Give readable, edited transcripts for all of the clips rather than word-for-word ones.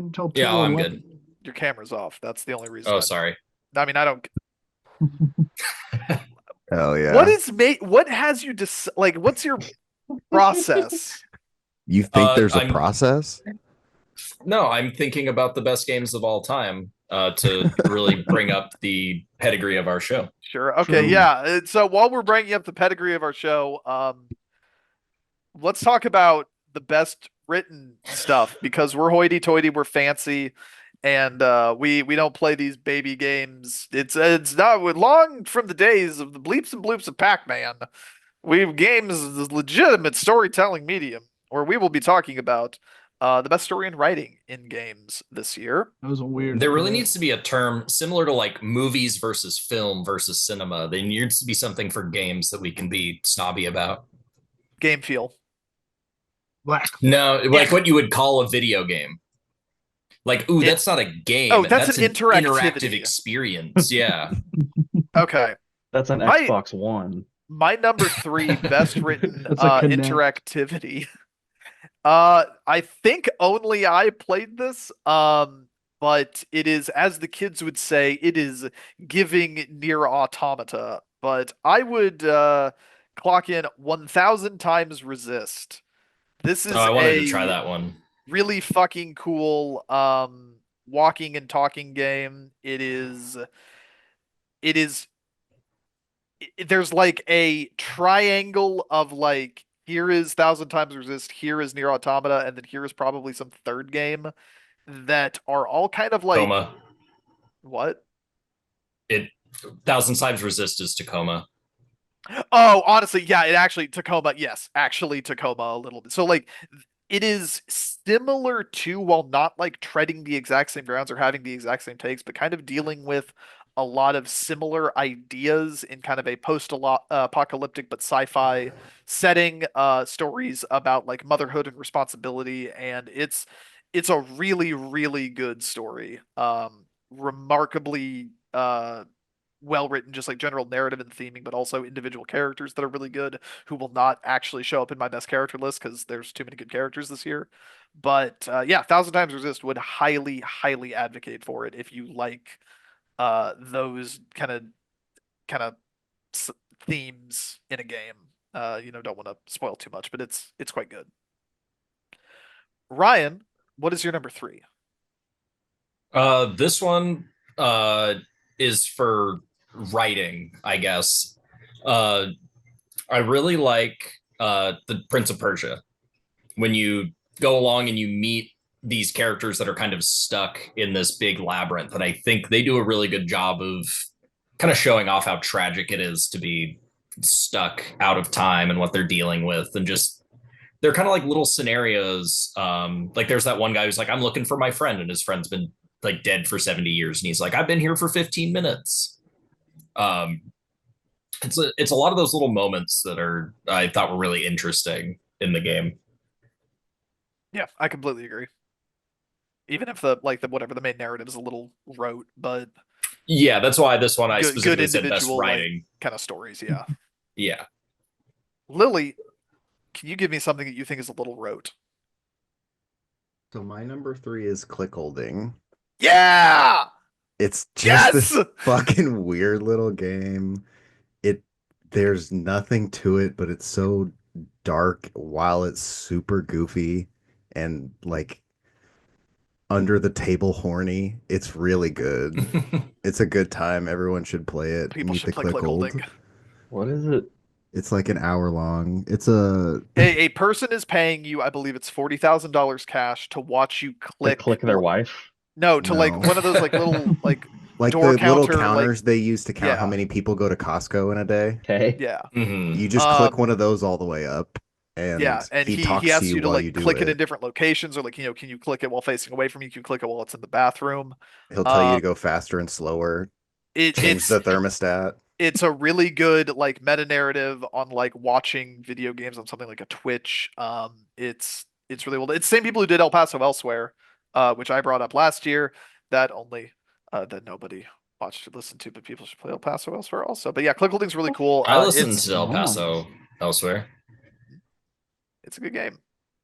until Yeah, oh, I'm 2:11. good. Your camera's off. That's the only reason. Oh, sorry. I mean, I don't. Hell What yeah. is What has you like? What's your process? You think there's a I'm process? No, I'm thinking about the best games of all time to really bring up the pedigree of our show. Sure. Okay. True. Yeah. So while we're bringing up the pedigree of our show, let's talk about the best written stuff because we're hoity-toity, we're fancy, and we don't play these baby games. It's not we're long from the days of the bleeps and bloops of Pac-Man. We games is legitimate storytelling medium, where we will be talking about the best story and writing in games this year. That was a weird. There really needs to be a term similar to like movies versus film versus cinema. There needs to be something for games that we can be snobby about. Game feel. Black. No, like what you would call a video game. Like, ooh, that's not a game. Oh, that's an an interactive interactivity. experience. Yeah. Okay. That's an Xbox One. My number 3 best written That's a Kinect. interactivity. I think only I played this. But it is, as the kids would say, it is giving Nier Automata. But I would clock in 1,000 times Resist. This is I wanted to try that one. really fucking cool walking and talking game. There's like a triangle of like, here is 1,000 times Resist, here is Nier Automata, and then here is probably some third game that are all kind of like Tacoma. What? It 1,000 times Resist is Tacoma. Oh, honestly, yeah, it actually Tacoma, yes, actually Tacoma a little bit. So like it is similar to, while not like treading the exact same grounds or having the exact same takes, but kind of dealing with a lot of similar ideas in kind of a post-apocalyptic but sci-fi setting, stories about like motherhood and responsibility, and it's a really, really good story. Remarkably well written, just like general narrative and theming, but also individual characters that are really good who will not actually show up in my best character list because there's too many good characters this year. But yeah, 1,000 times Resist would highly, highly advocate for it if you like those kind of themes in a game. Don't want to spoil too much, but it's quite good. Ryan, what is your number 3? This one is for writing, I guess. I really like the Prince of Persia. When you go along and you meet these characters that are kind of stuck in this big labyrinth, and I think they do a really good job of kind of showing off how tragic it is to be stuck out of time and what they're dealing with, and just they're kind of like little scenarios. Like there's that one guy who's like, I'm looking for my friend, and his friend's been like dead for 70 years, and he's like, I've been here for 15 minutes. It's a lot of those little moments that I thought were really interesting in the game. Yeah, I completely agree. Even if the whatever the main narrative is a little rote, but yeah, that's why this one I good specifically said best individual writing. kind of stories. Yeah. Yeah. Lily, can you give me something that you think is a little rote? So my number 3 is Click Holding. Yeah. It's just Yes! this fucking weird little game. There's nothing to it, but it's so dark while it's super goofy and like under the table horny. It's really good. It's a good time. Everyone should play it. People Meet should the play Click Click Hold. Holding. What is it? It's like an hour long. It's a A person is paying you, I believe it's $40,000 cash to watch you click Click their wife. No, to like No. one of those like little like like door the counter, little counters like, they use to count how yeah. many people go to Costco in a day. Okay. yeah. Mhm. You just click one of those all the way up, and Yeah, and he he talks to asks you you to while you like do click it it. in different locations, or like, can you click it while facing away from you? Can you click it while it's in the bathroom? He'll tell you Um, to go faster and slower, it, change it's the thermostat. it's a really good like meta narrative on like watching video games on something like a Twitch. It's really well. It's the same people who did El Paso Elsewhere, which I brought up last year. That only that nobody watched or listened to, but people should play El Paso Elsewhere also. But yeah, Click Holding's really cool. I listened It's to El Paso elsewhere. it's a good game.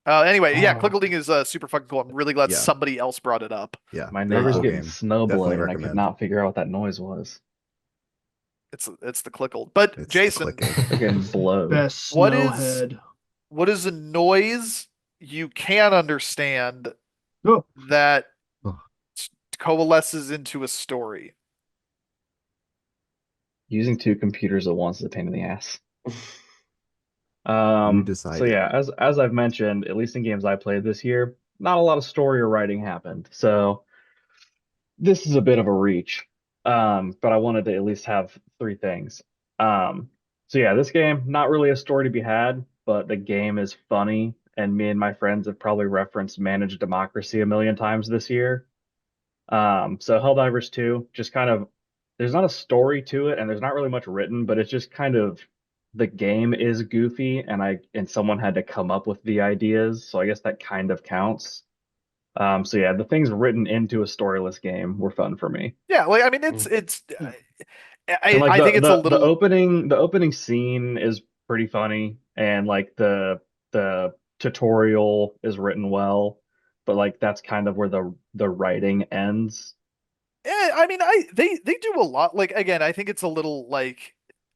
Anyway, yeah, Oh. Clickleding is super fucking cool. I'm really glad Yeah. somebody else brought it up. Yeah, My very neighbor's cool getting game. snowblowed, Definitely and I could recommend. not figure out what that noise was. It's the Clickle. But It's the Jason, clicking. They're getting blowed. Best What is- snowhead. what is a noise you can understand Oh, that Oh. coalesces into a story? Using two computers at once is a pain in the ass. You So decide. yeah, as I've mentioned, at least in games I played this year, not a lot of story or writing happened. So this is a bit of a reach. But I wanted to at least have three things. So yeah, this game, not really a story to be had, but the game is funny, and me and my friends have probably referenced Managed Democracy a million times this year. So Helldivers 2, just kind of, there's not a story to it, and there's not really much written, but it's just kind of, the game is goofy, and someone had to come up with the ideas, so I guess that kind of counts. So yeah, the things written into a storyless game were fun for me. Yeah, like I mean, it's And like I think it's a little. the opening scene is pretty funny, and like the tutorial is written well, but like that's kind of where the writing ends. I mean, they do a lot. Like again, I think it's a little like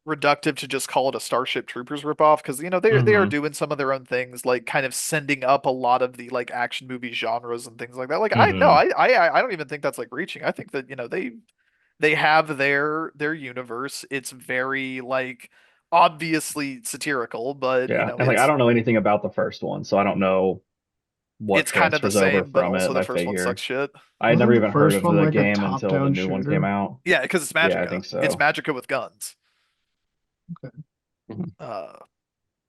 reductive to just call it a Starship Troopers ripoff because they are Mhm. doing some of their own things, like kind of sending up a lot of the like action movie genres and things like that. Like I no, Mhm. I don't even think that's like reaching. I think that they have their universe. It's very like obviously satirical, but Yeah, and like I don't know anything about the first one, so I don't know what it's kind of the transfers over same, but from also it. the I first one figure sucks shit. I had never Wasn't the even heard first of one the like a game until the top-down new one shooter? came out. Yeah, because it's Yeah, Magica. I think so. It's Magica with guns. Okay. Mhm.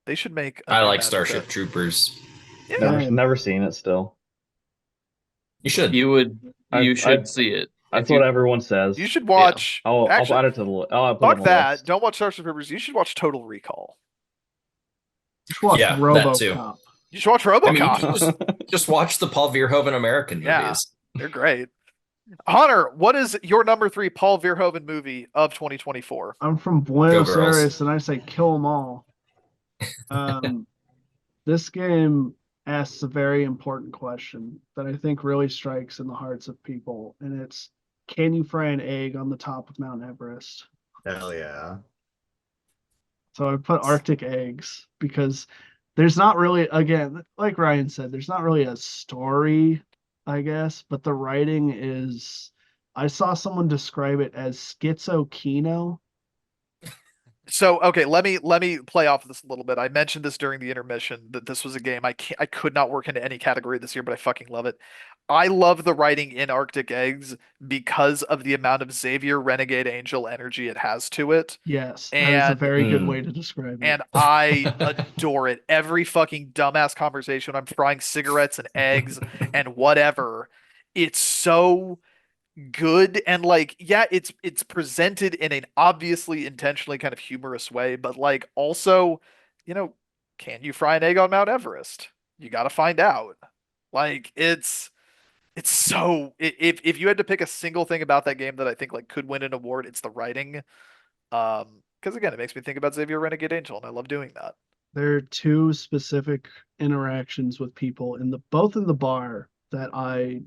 They should make. a I new like Magica. Starship Troopers. Yeah. Same. Never seen it still. You should. You I- should see it. That's If you- what everyone says. You should watch. I'll Actually, add it to the I'll put it on fuck the that. list. Don't watch Starship Troopers. You should watch Total Recall. Just watch Yeah, that too. RoboCop. You should watch I mean, you RoboCop. can just watch the Paul Verhoeven American Yeah. movies. They're great. Hunter, what is your number 3 Paul Verhoeven movie of 2024? I'm from Buenos girls. Aires, and I say kill them all. This game asks a very important question that I think really strikes in the hearts of people, and it's: can you fry an egg on the top of Mount Everest? Hell yeah. So I put Arctic eggs because there's not really, again, like Ryan said, there's not really a story, I guess, but the writing is. I saw someone describe it as schizo-kino. So okay, let me play off of this a little bit. I mentioned this during the intermission that this was a game I could not work into any category this year, but I fucking love it. I love the writing in Arctic Eggs because of the amount of Xavier Renegade Angel energy it has to it. Yes, that is a And- very good way to describe it. And I adore it. Every fucking dumbass conversation when I'm frying cigarettes and eggs and whatever. It's so good, and like yeah, it's presented in an obviously intentionally kind of humorous way, but like also, can you fry an egg on Mount Everest? You got to find out. Like it's so if you had to pick a single thing about that game that I think like could win an award, it's the writing. Because again, it makes me think about Xavier Renegade Angel, and I love doing that. There are two specific interactions with people both in the bar that I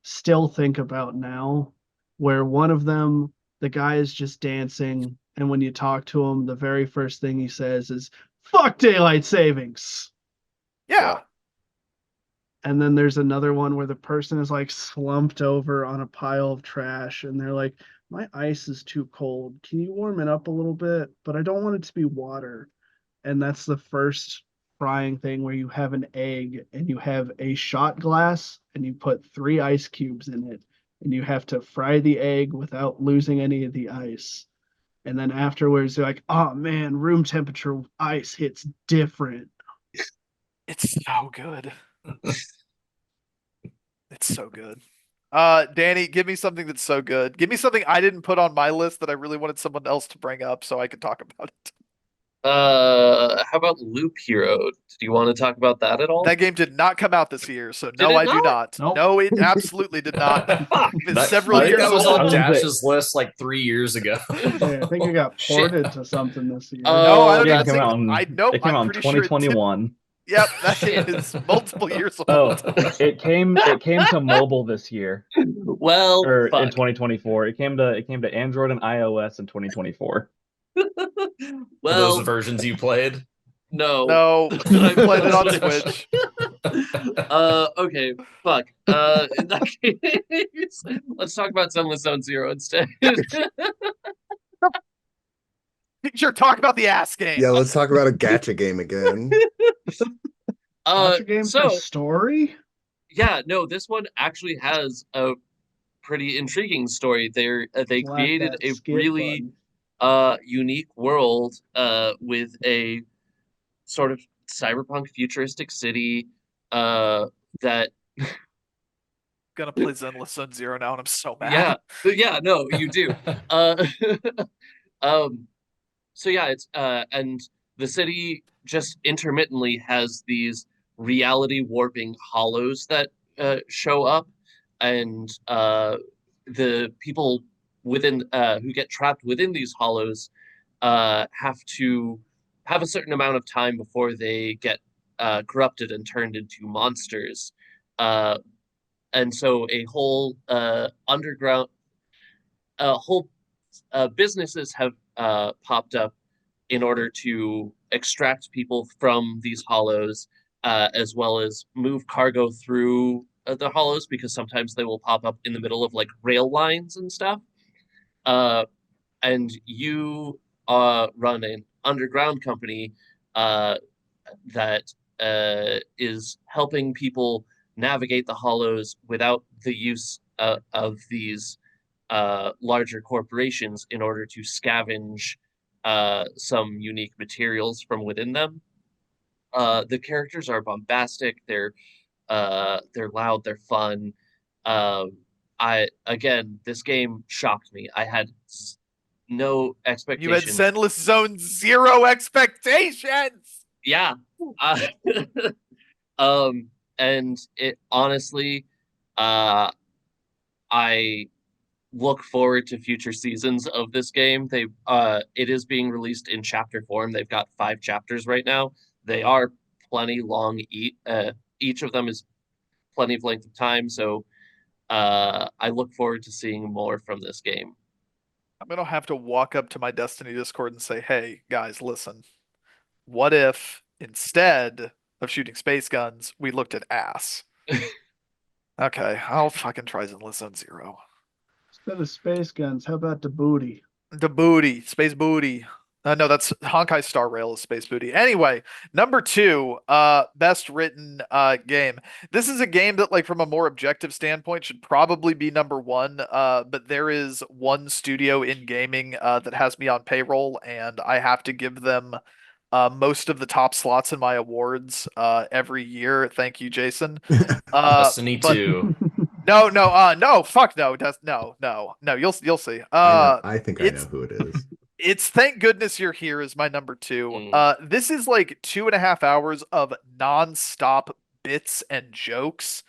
still think about now, where one of them, the guy is just dancing, and when you talk to him, the very first thing he says is "fuck daylight savings." Yeah. And then there's another one where the person is like slumped over on a pile of trash, and they're like, "My ice is too cold. Can you warm it up a little bit? But I don't want it to be water." And that's the first frying thing, where you have an egg and you have a shot glass and you put 3 ice cubes in it, and you have to fry the egg without losing any of the ice. And then afterwards, you're like, "Oh man, room temperature ice hits different." It's so good. It's so good. Danny, give me something that's so good. Give me something I didn't put on my list that I really wanted someone else to bring up so I could talk about it. How about Loop Hero? Do you want to talk about that at all? That game did not come out this year, so Did no, it I do not? not. Nope. No, it absolutely did not. Fuck. Been That- several I think years that was old. on I was gonna say- Dash's list like 3 years ago. Yeah, I think it got Shit. ported to something this year. No, I don't yeah, even it came think. out in, I nope. it came I'm out in pretty sure it did. 2021. Yep, that game is multiple years old. Oh, it came to mobile this year, Well, or in fuck. 2024. It came to Android and iOS in 2024. For those Well, versions you played. no. No, I played it on Switch. Switch. Okay, fuck. In that case, let's talk about Sunless Zone Zero instead. Sure, talk about the ass game. Yeah, let's talk about a gacha game again. Gotcha games have So story. yeah, no, this one actually has a pretty intriguing story. They Slap created that a skip really button. unique world with a sort of cyberpunk futuristic city that Gonna play Zenless Zone Zero now, and I'm so yeah, mad. yeah, no, you do. Uh um so yeah, it's and the city just intermittently has these reality warping hollows that show up, and the people within who get trapped within these hollows have to have a certain amount of time before they get corrupted and turned into monsters. Uh, and so a whole underground, whole businesses have popped up in order to extract people from these hollows, as well as move cargo through the hollows, because sometimes they will pop up in the middle of like rail lines and stuff. Uh, and you run an underground company uh, that is helping people navigate the hollows without the use of these larger corporations in order to scavenge some unique materials from within them. The characters are bombastic. They're loud. They're fun. Um, I again, this game shocked me. I had no You had expectation. Zenless Zone Zero expectations. Yeah. Uh, and it honestly, uh, I look forward to future seasons of this game. It is being released in chapter form. They've got 5 chapters right now. They are plenty long. Each of them is plenty of length of time. So I look forward to seeing more from this game. I'm gonna have to walk up to my Destiny Discord and say, "Hey guys, listen. What if instead of shooting space guns, we looked at ass?" Okay, I'll fucking try Zenless Zone Zero. Instead of space guns, how about the booty? The booty, space booty. No, that's Honkai Star Rail is space booty. Anyway, number 2, best written game. This is a game that, like, from a more objective standpoint, should probably be number 1. But there is one studio in gaming that has me on payroll, and I have to give them most of the top slots in my awards every year. Thank you, Jason. Destiny But 2. no, fuck no, no. You'll see. I think I know It's who it is. it's Thank Goodness You're Here is my number 2. Mm. This is like 2.5 hours of non-stop bits and jokes.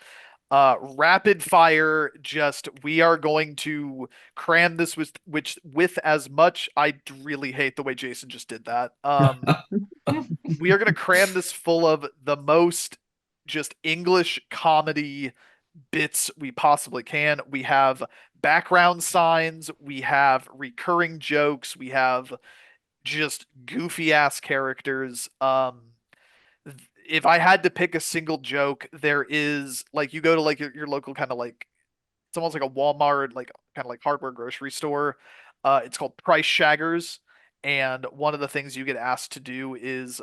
Rapid fire, just we are going to cram this with as much. I really hate the way Jason just did that. We are gonna cram this full of the most just English comedy bits we possibly can. We have background signs, we have recurring jokes, we have just goofy ass characters. If I had to pick a single joke, there is like you go to like your local kind of like it's almost like a Walmart, like kind of like hardware grocery store. It's called Price Shaggers. And one of the things you get asked to do is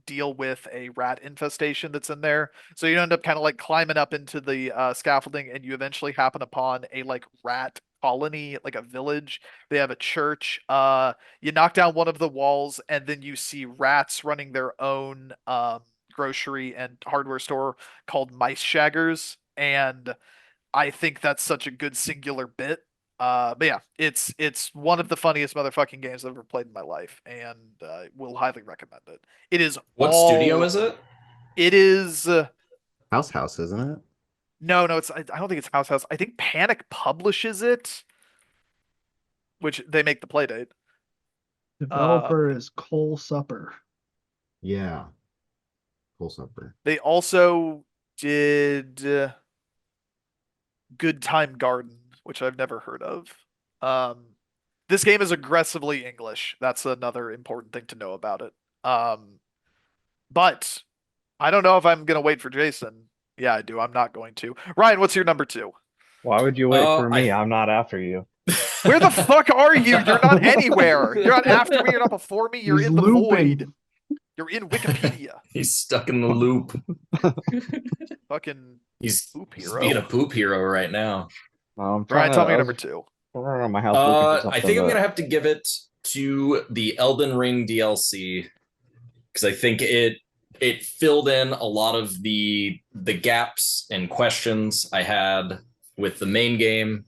deal with a rat infestation that's in there. So you end up kind of like climbing up into the scaffolding, and you eventually happen upon a like rat colony, like a village. They have a church. You knock down one of the walls, and then you see rats running their own grocery and hardware store called Mice Shaggers. And I think that's such a good singular bit. But yeah, it's one of the funniest motherfucking games I've ever played in my life, and will highly recommend it. It is What all. studio is it? It is House, isn't it? no. It's I don't think it's House. I think Panic publishes it, which they make the playdate. Developer is Cole Supper. Yeah. Full Supper. They also did Good Time Garden, which I've never heard of. This game is aggressively English. That's another important thing to know about it. But I don't know if I'm gonna wait for Jason. Yeah, I do. I'm not going to. Ryan, what's your number 2? Why would you wait for me? I- I'm not after you. Where the fuck are you? You're not anywhere. You're not after me. You're not before me. You're He's in the looping. void. You're in Wikipedia. He's stuck in the loop. Fucking He's poop he's hero. being a poop hero right now. I'm Ryan, tell me your I was number 2. around my house looking for I something, think I'm but- gonna have to give it to the Elden Ring DLC because I think it filled in a lot of the gaps and questions I had with the main game.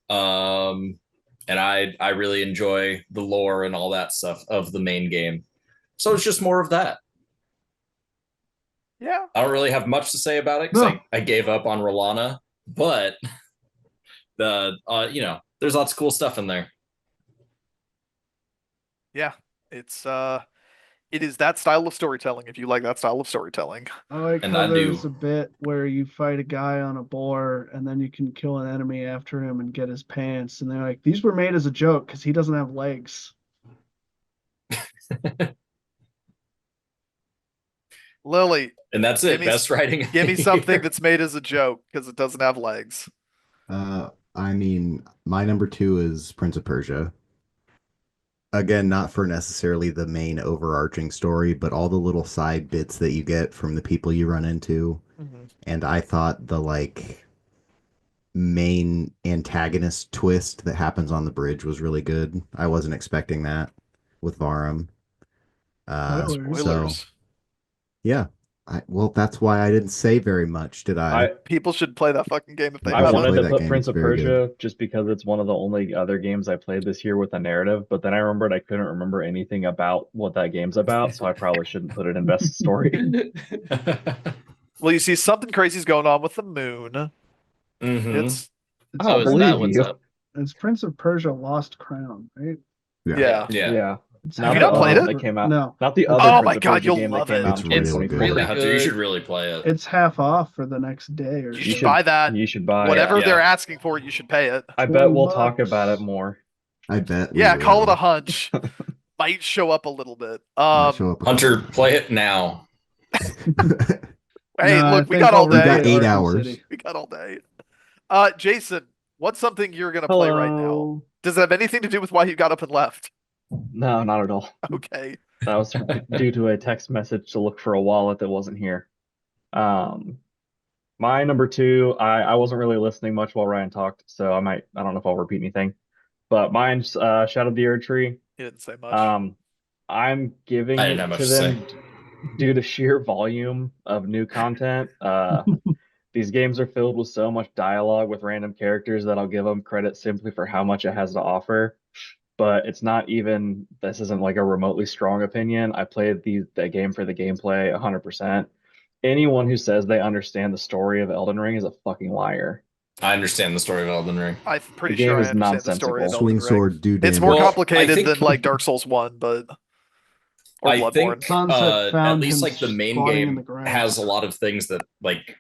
And I really enjoy the lore and all that stuff of the main game. So it's just more of that. Yeah. I don't really have much to say about it because No. I gave up on Rolana, but the there's lots of cool stuff in there. Yeah. It's it is that style of storytelling if you like that style of storytelling. I like And how I there's do. a bit where you fight a guy on a boar and then you can kill an enemy after him and get his pants. And they're like, these were made as a joke because he doesn't have legs. Lily, And that's Give it. me- Best writing. give me something here. that's made as a joke because it doesn't have legs. I mean, my number 2 is Prince of Persia. Again, not for necessarily the main overarching story, but all the little side bits that you get from the people you run into. And I thought the like main antagonist twist that happens on the bridge was really good. I wasn't expecting that with Varum. Spoilers. So Spoilers. yeah, well, that's why I didn't say very much, did I? People should play that fucking game if they I should haven't. wanted play to that put game. Prince It's of very Persia just because it's one of the only other games I played this year with a narrative, but then I remembered I couldn't remember anything about what that game's about, so I probably shouldn't put it in best story. Well, you see, something crazy's going on with the moon. Mhm. It's It's, I Oh, don't is that believe what's you. up? it's Prince of Persia Lost Crown, right? yeah. Yeah. Yeah. It's Have you the not other played one it? That came out. No. Not the other Oh Prince my of God, Persia you'll game that love came it. out It's in real 2023. good. Yeah, Hunter, you should really play it. It's half off for the next day or You You should should buy that. You should buy Whatever yeah. they're asking for, you should pay it. I bet we'll $20. talk about it more. I bet. we Yeah, call it will. a hunch. Might show up a little bit. Might show up a Hunter, little play it now. bit. Hey, No, I look, we think got all I'll replay day. got 8 Arkham hours. City. We got all day. Jason, what's something you're gonna play right now? Hello. Does it have anything to do with why you got up and left? No, not at all. Okay. That was due to a text message to look for a wallet that wasn't here. My number 2, I wasn't really listening much while Ryan talked, so I don't know if I'll repeat anything. But mine's Shadow of the Erd Tree. He didn't say much. I'm giving I it didn't have much to to say. them due to sheer volume of new content. These games are filled with so much dialogue with random characters that I'll give them credit simply for how much it has to offer. But it's not even, this isn't like a remotely strong opinion. I played that game for the gameplay 100%. Anyone who says they understand the story of Elden Ring is a fucking liar. I understand the story of Elden Ring. I'm pretty the game sure I is understand the story of nonsensical. Elden Swing Ring. sword, do It's damage. more Well, I complicated think- than like Dark Souls 1, but or I Bloodborne. think Sunset at found least him like the main squatting in game the ground. has a lot of things that like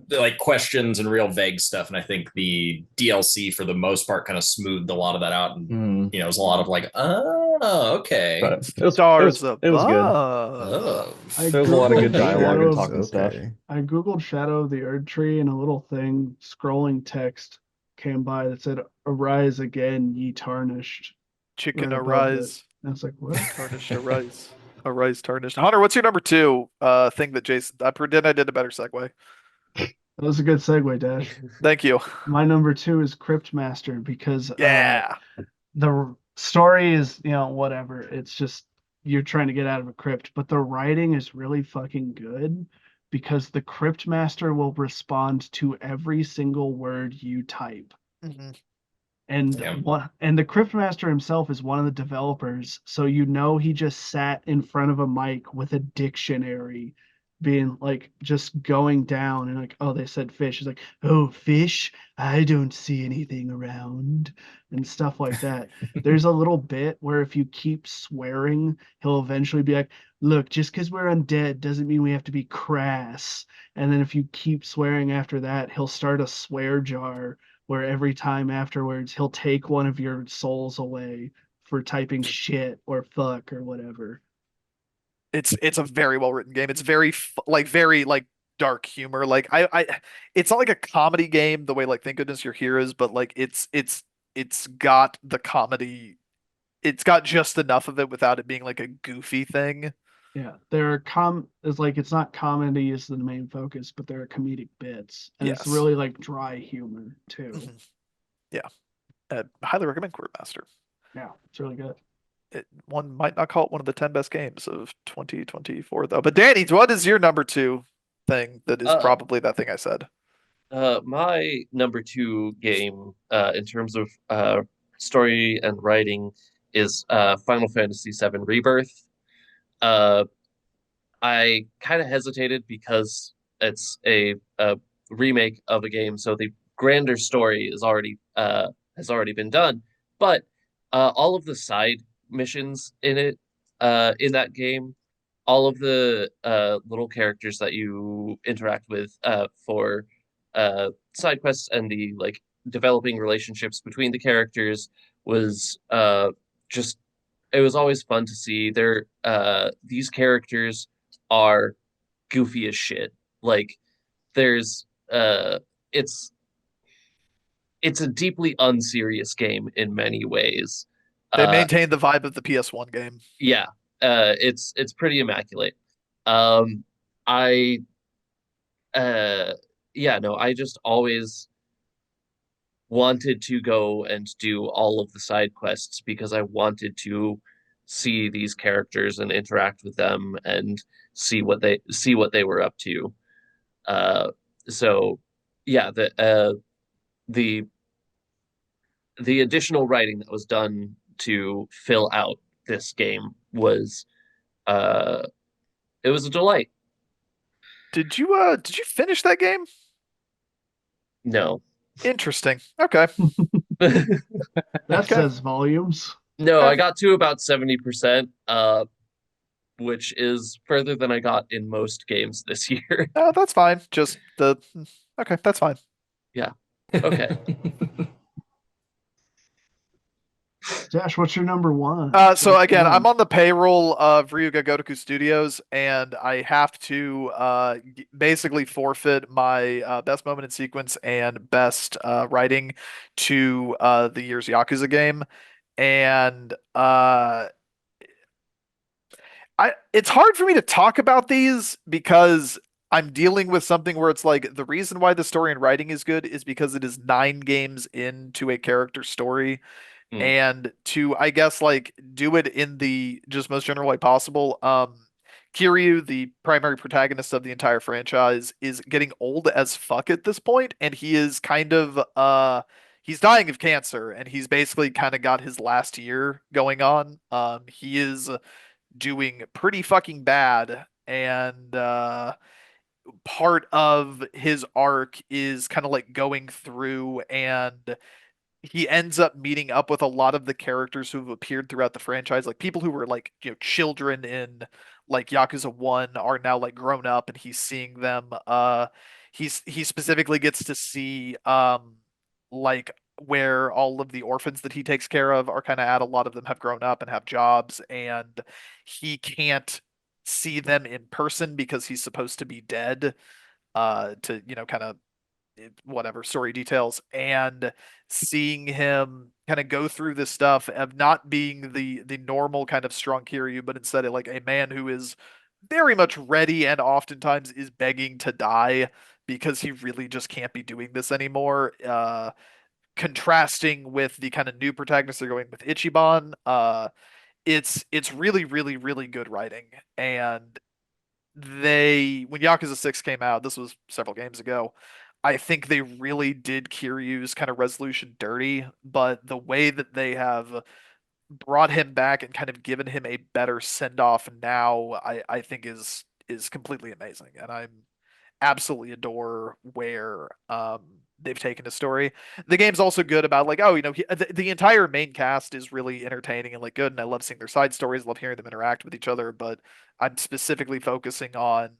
they're like questions and real vague stuff, and I think the DLC for the most part kind of smoothed a lot of that out, and it was a lot of like, oh, okay. But it was Stars it was good. above. Oh. I There was a lot of Googled good dialogue Shadow and of- talking stuff. I googled Shadow of the Erd Tree and a little thing scrolling text came by that said "Arise again, ye tarnished." Chicken right above arise. And I was like, "What?" Tarnished arise. Arise tarnished. Hunter, what's your number 2 thing that Jason I pretend I did a better segue. That was a good segue, Dash. Thank you. My number 2 is Cryptmaster because Yeah. the story is, whatever. It's just you're trying to get out of a crypt, but the writing is really fucking good because the Cryptmaster will respond to every single word you type. Mhm. And Yeah. and the Cryptmaster himself is one of the developers, so he just sat in front of a mic with a dictionary being like just going down and like, oh, they said fish. He's like, oh, fish, I don't see anything around and stuff like that. There's a little bit where if you keep swearing, he'll eventually be like, look, just because we're undead doesn't mean we have to be crass. And then if you keep swearing after that, he'll start a swear jar where every time afterwards he'll take one of your souls away for typing shit or fuck or whatever. It's a very well written game. It's very like very like dark humor. Like I it's not like a comedy game the way like Thank Goodness You're Here is, but like it's got the comedy. It's got just enough of it without it being like a goofy thing. Yeah, there are it's like it's not comedy is the main focus, but there are comedic bits, and it's Yes. really like dry humor too. Mhm. Yeah. Highly recommend Quartermaster. Yeah, it's really good. One might not call it one of the 10 best games of 2024 though. But Danny, what is your number two thing that is Uh, probably that thing I said? my number two game, in terms of story and writing, is Final Fantasy VII Rebirth. Uh, I kind of hesitated because it's a remake of a game, so the grander story is already has already been done. But all of the side missions in it, in that game, all of the little characters that you interact with for side quests and the like developing relationships between the characters was just it was always fun to see. These characters are goofy as shit. Like there's it's it's a deeply unserious game in many ways. They Uh maintain the vibe of the PS1 game. yeah, it's pretty immaculate. Um I yeah, no, I just always wanted to go and do all of the side quests because I wanted to see these characters and interact with them and see what they were up to. Uh, so yeah, the the additional writing that was done to fill out this game was uh it was a delight. Did you finish that game? No. Interesting. Okay. That Okay. says volumes. No, I Okay. got to about 70%, which is further than I got in most games this year. Oh, that's fine. Just the okay, that's fine. Yeah. Okay. Josh, what's your number one? So again, I'm on the payroll of Ryuga Gotoku Studios, and I have to basically forfeit my best moment in sequence and best writing to the year's Yakuza game. And it's hard for me to talk about these because I'm dealing with something where it's like the reason why the story and writing is good is because it is 9 games into a character story, Hmm. and to I guess like do it in the just most general way possible. Kiryu, the primary protagonist of the entire franchise, is getting old as fuck at this point, and he is kind of he's dying of cancer, and he's basically kind of got his last year going on. He is doing pretty fucking bad, and part of his arc is kind of like going through, and he ends up meeting up with a lot of the characters who've appeared throughout the franchise, like people who were like, children in like Yakuza 1 are now like grown up, and he's seeing them. He specifically gets to see like where all of the orphans that he takes care of are kind of at. A lot of them have grown up and have jobs, and he can't see them in person because he's supposed to be dead, to kind of whatever story details, and seeing him kind of go through this stuff of not being the normal kind of strong Kiryu, but instead of like a man who is very much ready and oftentimes is begging to die because he really just can't be doing this anymore. Contrasting with the kind of new protagonist they're going with Ichiban, it's really really really good writing. And when Yakuza 6 came out, this was several games ago, I think they really did Kiryu's kind of resolution dirty, but the way that they have brought him back and kind of given him a better send off now, I think is is completely amazing, and I'm absolutely adore where they've taken the story. The game's also good about like, oh, the entire main cast is really entertaining and like good, and I love seeing their side stories, love hearing them interact with each other, but I'm specifically focusing on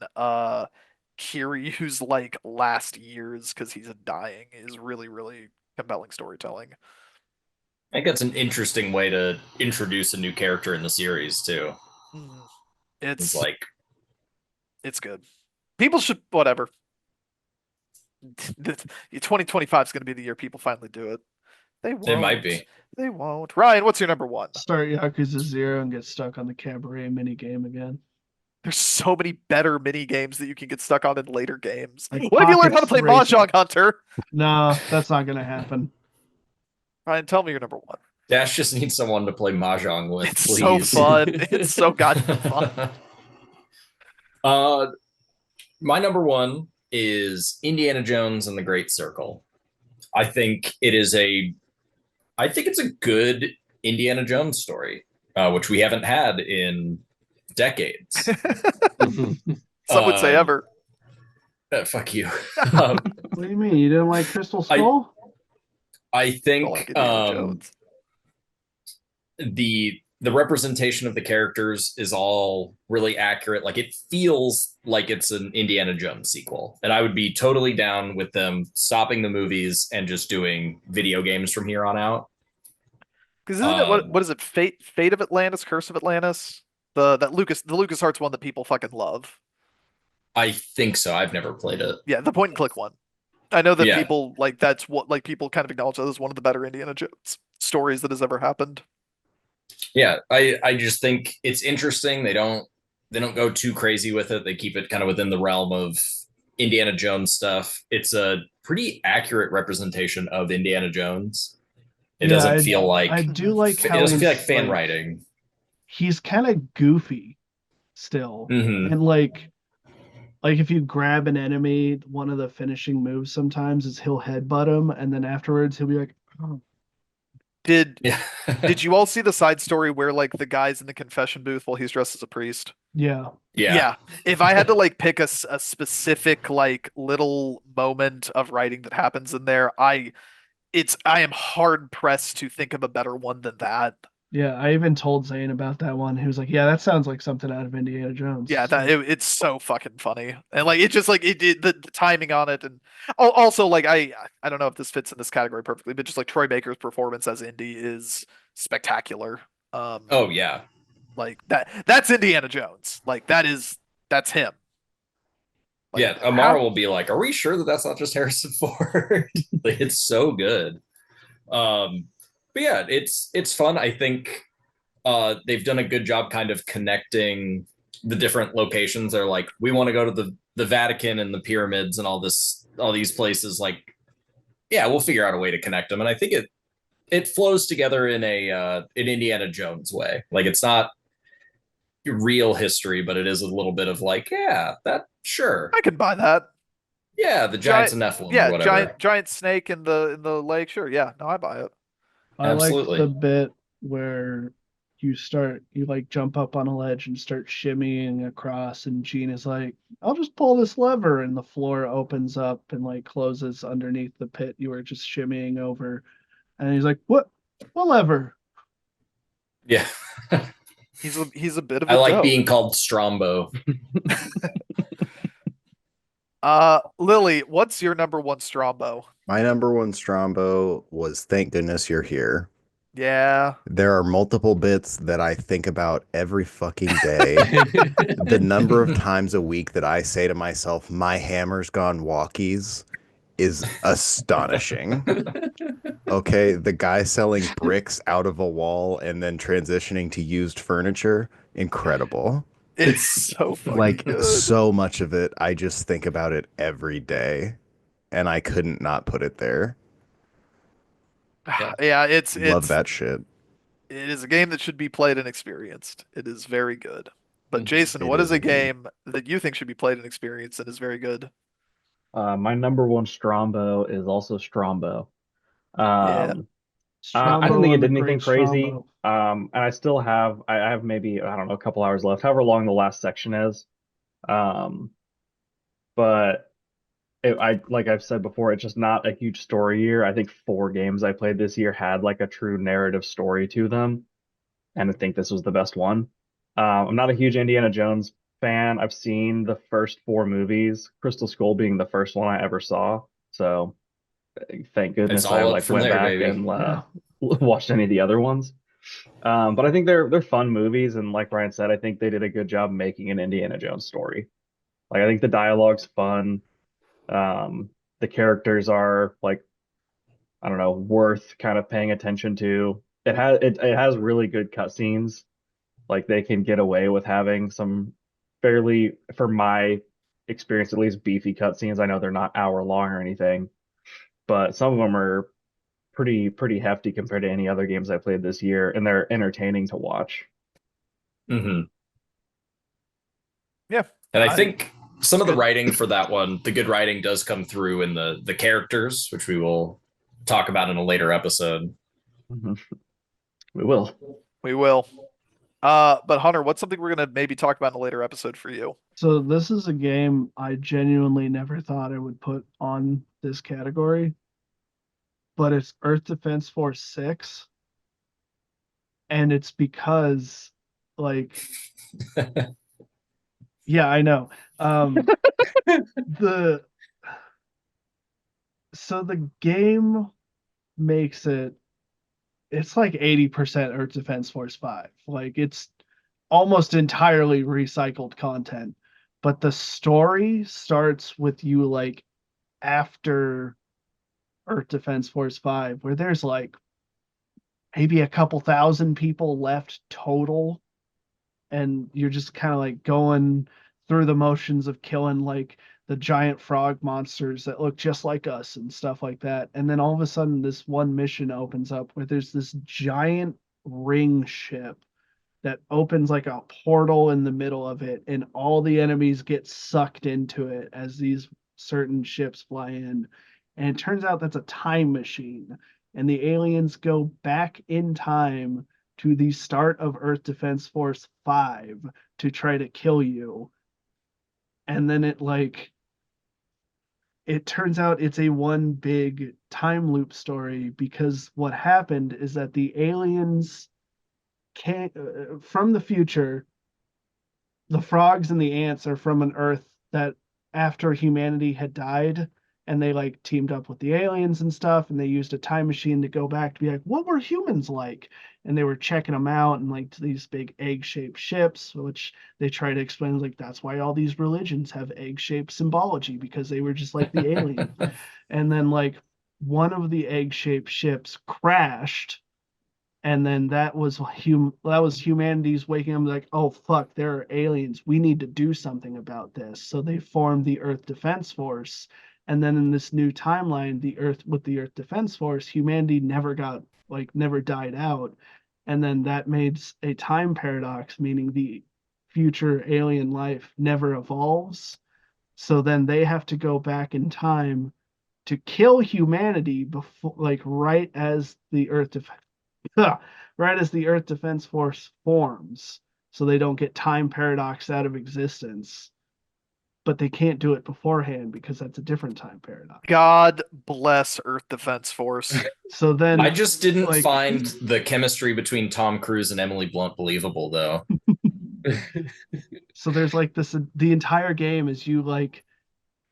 Kiryu's like last years because he's dying is really, really compelling storytelling. I think that's an interesting way to introduce a new character in the series too. Mhm. It's like It's good. People should whatever. 2025 is going to be the year people finally do it. They won't. it might be. They won't. Ryan, what's your number one? Start Yakuza 0 and get stuck on the cabaret mini game again. There's so many better mini games that you can get stuck on in later games. Like What if you learn how to Pockets play Racing. Mahjong Hunter? No, that's not gonna happen. Ryan, tell me your number one. Dash just needs someone to play mahjong with. It's Please. so fun. It's so goddamn fun. My number one is Indiana Jones and the Great Circle. I think it's a good Indiana Jones story, which we haven't had in decades. Some would say ever. Fuck you. What do you mean? You didn't like Crystal Skull? I Don't think like Indiana Jones. the representation of the characters is all really accurate. Like it feels like it's an Indiana Jones sequel, and I would be totally down with them stopping the movies and just doing video games from here on out. Because isn't it what is it? Fate of Atlantis, Curse of Atlantis? The LucasArts one that people fucking love. I think so. I've never played it. Yeah, the point and click one. I know that Yeah. people like that's what like people kind of acknowledge that as one of the better Indiana Jones stories that has ever happened. Yeah, I just think it's interesting. They don't go too crazy with it. They keep it kind of within the realm of Indiana Jones stuff. It's a pretty accurate representation of Indiana Jones. It Yeah, doesn't feel like I do like it how doesn't feel he's, like fan writing. He's kind of goofy still. Mhm. And like if you grab an enemy, one of the finishing moves sometimes is he'll headbutt him, and then afterwards he'll be like, oh. Did Yeah. did you all see the side story where like the guy's in the confession booth while he's dressed as a priest? Yeah. Yeah. If I had to like pick a specific like little moment of writing that happens in there, I am hard pressed to think of a better one than that. Yeah, I even told Zane about that one. He was like, "Yeah, that sounds like something out of Indiana Jones." Yeah, it's so fucking funny, and like it just like the timing on it, and also like I don't know if this fits in this category perfectly, but just like Troy Baker's performance as Indy is spectacular. Oh yeah. Like that's Indiana Jones. Like that's him. Like, Yeah, Amara will be like, "Are we sure that that's not just Harrison Ford?" Like, it's so good. But yeah, it's fun. I think they've done a good job kind of connecting the different locations. They're like, we want to go to the Vatican and the pyramids and all these places. Like, yeah, we'll figure out a way to connect them. And I think it flows together in an Indiana Jones way. Like, it's not real history, but it is a little bit of like, yeah, that sure. I can buy that. Yeah, the giants and Nephilim or whatever. giant snake in the lake. Sure, yeah, no, I buy it. I like Absolutely. the bit where you like jump up on a ledge and start shimmying across, and Gene is like, "I'll just pull this lever," and the floor opens up and like closes underneath the pit you were just shimmying over, and he's like, "What lever?" Yeah. He's a bit of a I like dope. being called Strombo. Lily, what's your number one Strombo? My number one Strombo was Thank Goodness You're Here. Yeah. There are multiple bits that I think about every fucking day. The number of times a week that I say to myself, my hammer's gone walkies, is astonishing. Okay, the guy selling bricks out of a wall and then transitioning to used furniture, incredible. It's so fucking Like, good. so much of it, I just think about it every day, and I couldn't not put it there. Yeah, it's Love that shit. It is a game that should be played and experienced. It is very good. But Mhm. Jason, It what is is a indeed. game that you think should be played and experienced that is very good? My number one Strombo is also Strombo. Yeah. I didn't think Strombo it and the did anything Great crazy. Strombo. And I still have I have maybe, I don't know, a couple hours left, however long the last section is. But I like I've said before, it's just not a huge story year. I think 4 games I played this year had like a true narrative story to them, and I think this was the best one. I'm not a huge Indiana Jones fan. I've seen the first 4 movies, Crystal Skull being the first one I ever saw. So thank It's goodness I all up like from went there, back baby. and Yeah. watched any of the other ones. But I think they're fun movies, and like Brian said, I think they did a good job making an Indiana Jones story. Like I think the dialogue's fun. The characters are like I don't know worth kind of paying attention to. It has really good cutscenes. Like they can get away with having some fairly, for my experience at least, beefy cutscenes. I know they're not hour long or anything, but some of them are pretty hefty compared to any other games I played this year, and they're entertaining to watch. Hmm. Yeah. And I I- think some of the good. writing for that one, the good writing does come through in the characters, which we will talk about in a later episode. We will. We will. But Hunter, what's something we're gonna maybe talk about in a later episode for you? So this is a game I genuinely never thought I would put on this category, but it's Earth Defense Force 6. And it's because, like, yeah, I know. The so the game makes it's like 80% Earth Defense Force 5. Like it's almost entirely recycled content. But the story starts with you like after Earth Defense Force 5, where there's like maybe a couple thousand people left total, and you're just kind of like going through the motions of killing like the giant frog monsters that look just like us and stuff like that. And then all of a sudden this one mission opens up where there's this giant ring ship that opens like a portal in the middle of it, and all the enemies get sucked into it as these certain ships fly in. And it turns out that's a time machine, and the aliens go back in time to the start of Earth Defense Force 5 to try to kill you. And then it turns out it's a one big time loop story, because what happened is that the aliens came from the future. The frogs and the ants are from an Earth that after humanity had died, and they like teamed up with the aliens and stuff, and they used a time machine to go back to be like, what were humans like? And they were checking them out, and like these big egg-shaped ships, which they try to explain like that's why all these religions have egg-shaped symbology, because they were just like the aliens. And then like one of the egg-shaped ships crashed, and then that was humanity's waking up like, oh fuck, there are aliens, we need to do something about this. So they formed the Earth Defense Force. And then in this new timeline, the Earth Defense Force, humanity never died out. And then that made a time paradox, meaning the future alien life never evolves. So then they have to go back in time to kill humanity before, like, right as the right as the Earth Defense Force forms, so they don't get time paradox out of existence. But they can't do it beforehand because that's a different time paradox. God bless Earth Defense Force. So then I just didn't like- find the chemistry between Tom Cruise and Emily Blunt believable, though. So there's like this, the entire game is you like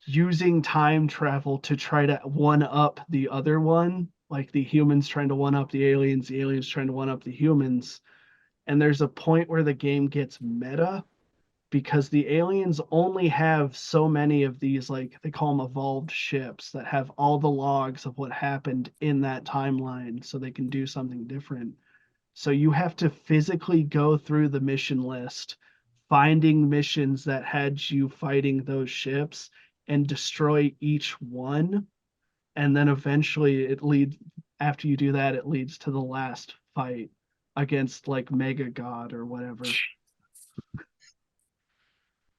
using time travel to try to one up the other one, like the humans trying to one up the aliens trying to one up the humans. And there's a point where the game gets meta, because the aliens only have so many of these, like they call them evolved ships, that have all the logs of what happened in that timeline, so they can do something different. So you have to physically go through the mission list, finding missions that had you fighting those ships, and destroy each one. And then eventually after you do that, it leads to the last fight against like Mega God or whatever.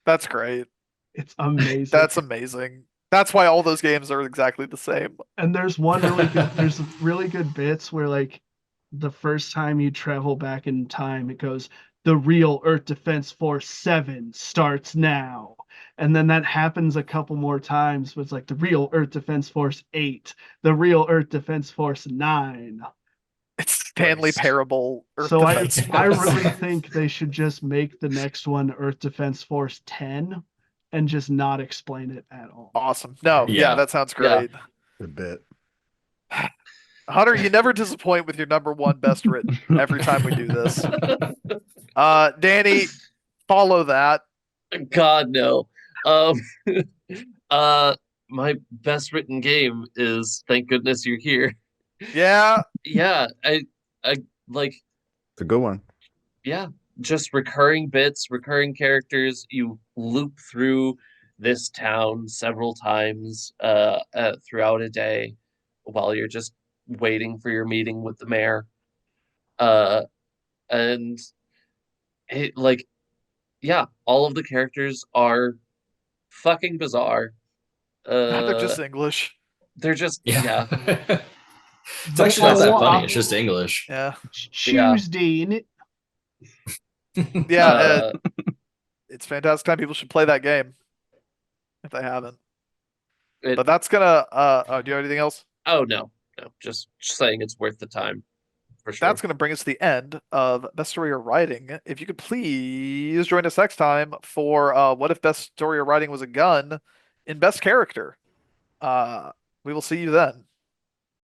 That's great. It's amazing. That's amazing. That's why all those games are exactly the same. And there's really good bits where like the first time you travel back in time, it goes, the real Earth Defense Force 7 starts now. And then that happens a couple more times with like the real Earth Defense Force 8, the real Earth Defense Force 9. It's Stanley Christ. Parable. Earth So I Defense I Force. really think they should just make the next one Earth Defense Force 10 and just not explain it at all. Awesome. No, yeah, Yeah. that sounds Yeah. great. A bit. Hunter, you never disappoint with your number one best written every time we do this. Danny, follow that. God no. My best written game is Thank Goodness You're Here. Yeah, Yeah, I like. It's a good one. Yeah, just recurring bits, recurring characters. You loop through this town several times throughout a day while you're just waiting for your meeting with the mayor. And it like, yeah, all of the characters are fucking bizarre. they're just English. They're just yeah. It's actually not that Well, funny. It's just English. Yeah, Tuesday, and yeah. Uh, It's fantastic time. People should play that game if they haven't. it- But that's gonna. Do you have anything else? oh no, just saying it's worth the time for sure. That's going to bring us to the end of Best Story or Writing. If you could please join us next time for What If Best Story or Writing Was a Gun in Best Character. We will see you then.